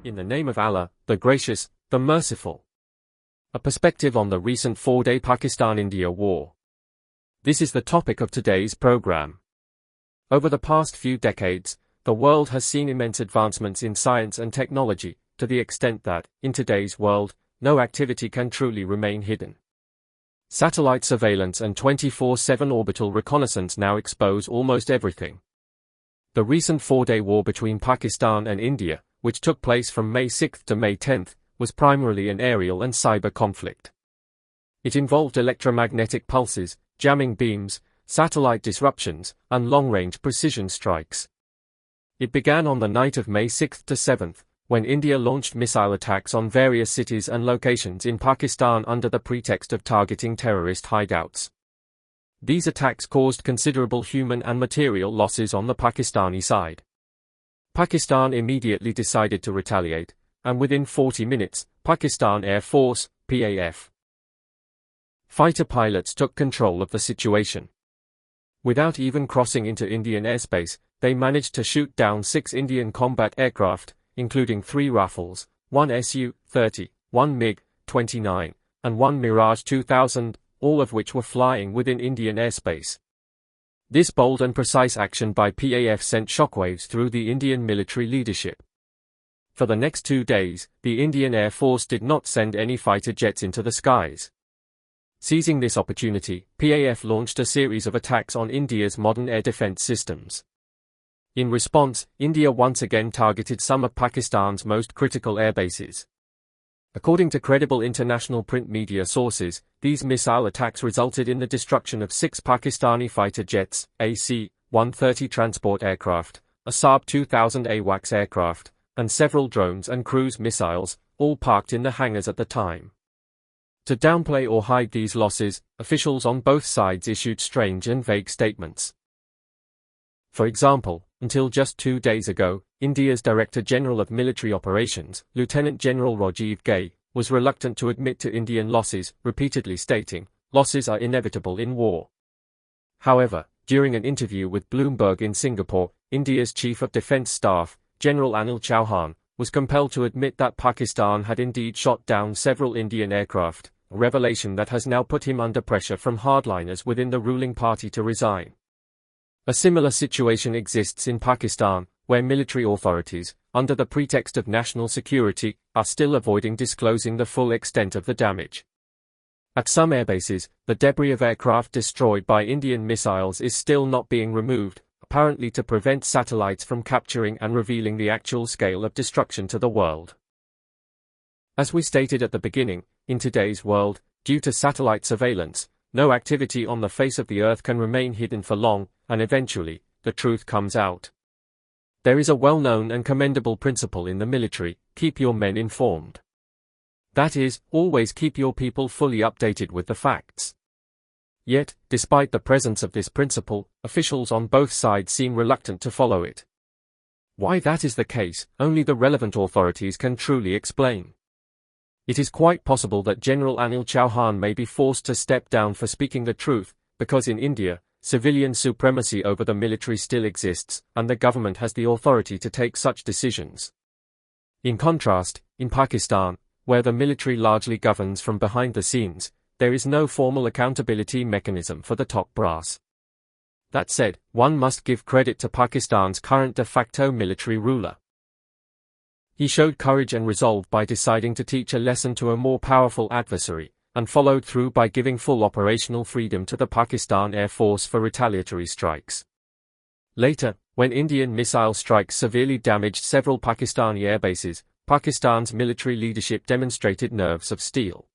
In the name of Allah, the Gracious, the Merciful. A perspective on the recent 4-day Pakistan-India war. This is the topic of today's program. Over the past few decades, the world has seen immense advancements in science and technology, to the extent that, in today's world, no activity can truly remain hidden. Satellite surveillance and 24/7 orbital reconnaissance now expose almost everything. The recent 4-day war between Pakistan and India, which took place from May 6 to May 10, was primarily an aerial and cyber conflict. It involved electromagnetic pulses, jamming beams, satellite disruptions, and long-range precision strikes. It began on the night of May 6 to 7, when India launched missile attacks on various cities and locations in Pakistan under the pretext of targeting terrorist hideouts. These attacks caused considerable human and material losses on the Pakistani side. Pakistan immediately decided to retaliate, and within 40 minutes, Pakistan Air Force, PAF, fighter pilots took control of the situation. Without even crossing into Indian airspace, they managed to shoot down 6 Indian combat aircraft, including 3 Rafales, 1 Su-30, 1 MiG-29, and 1 Mirage 2000, all of which were flying within Indian airspace. This bold and precise action by PAF sent shockwaves through the Indian military leadership. For the next 2 days, the Indian Air Force did not send any fighter jets into the skies. Seizing this opportunity, PAF launched a series of attacks on India's modern air defense systems. In response, India once again targeted some of Pakistan's most critical airbases. According to credible international print media sources, these missile attacks resulted in the destruction of 6 Pakistani fighter jets, AC-130 transport aircraft, a Saab 2000 AWACS aircraft, and several drones and cruise missiles, all parked in the hangars at the time. To downplay or hide these losses, officials on both sides issued strange and vague statements. For example, until just 2 days ago, India's Director General of Military Operations, Lieutenant General Rajiv Ghai, was reluctant to admit to Indian losses, repeatedly stating, "Losses are inevitable in war." However, during an interview with Bloomberg in Singapore, India's Chief of Defence Staff, General Anil Chauhan, was compelled to admit that Pakistan had indeed shot down several Indian aircraft, a revelation that has now put him under pressure from hardliners within the ruling party to resign. A similar situation exists in Pakistan, where military authorities, under the pretext of national security, are still avoiding disclosing the full extent of the damage. At some airbases, the debris of aircraft destroyed by Indian missiles is still not being removed, apparently to prevent satellites from capturing and revealing the actual scale of destruction to the world. As we stated at the beginning, in today's world, due to satellite surveillance, no activity on the face of the earth can remain hidden for long, and eventually, the truth comes out. There is a well-known and commendable principle in the military: keep your men informed. That is, always keep your people fully updated with the facts. Yet, despite the presence of this principle, officials on both sides seem reluctant to follow it. Why that is the case, only the relevant authorities can truly explain. It is quite possible that General Anil Chauhan may be forced to step down for speaking the truth, because in India, civilian supremacy over the military still exists, and the government has the authority to take such decisions. In contrast, in Pakistan, where the military largely governs from behind the scenes, there is no formal accountability mechanism for the top brass. That said, one must give credit to Pakistan's current de facto military ruler. He showed courage and resolve by deciding to teach a lesson to a more powerful adversary, and followed through by giving full operational freedom to the Pakistan Air Force for retaliatory strikes. Later, when Indian missile strikes severely damaged several Pakistani airbases, Pakistan's military leadership demonstrated nerves of steel.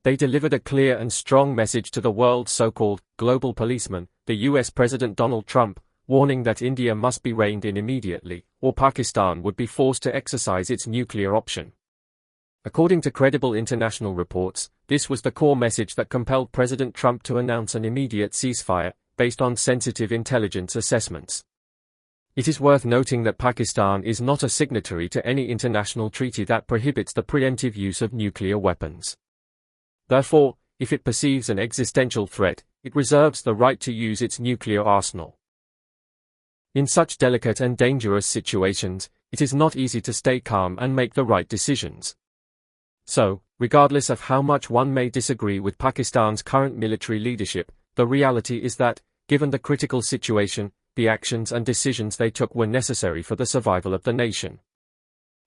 They delivered a clear and strong message to the world's so-called global policeman, the US President Donald Trump, warning that India must be reined in immediately, or Pakistan would be forced to exercise its nuclear option. According to credible international reports, this was the core message that compelled President Trump to announce an immediate ceasefire, based on sensitive intelligence assessments. It is worth noting that Pakistan is not a signatory to any international treaty that prohibits the preemptive use of nuclear weapons. Therefore, if it perceives an existential threat, it reserves the right to use its nuclear arsenal. In such delicate and dangerous situations, it is not easy to stay calm and make the right decisions. So, regardless of how much one may disagree with Pakistan's current military leadership, the reality is that, given the critical situation, the actions and decisions they took were necessary for the survival of the nation.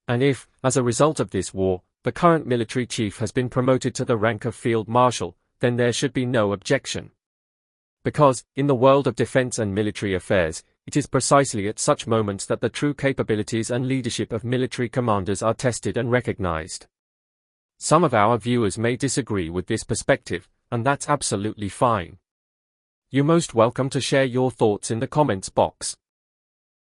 And if, as a result of this war, the current military chief has been promoted to the rank of Field Marshal, then there should be no objection. Because, in the world of defense and military affairs, it is precisely at such moments that the true capabilities and leadership of military commanders are tested and recognized. Some of our viewers may disagree with this perspective, and that's absolutely fine. You're most welcome to share your thoughts in the comments box.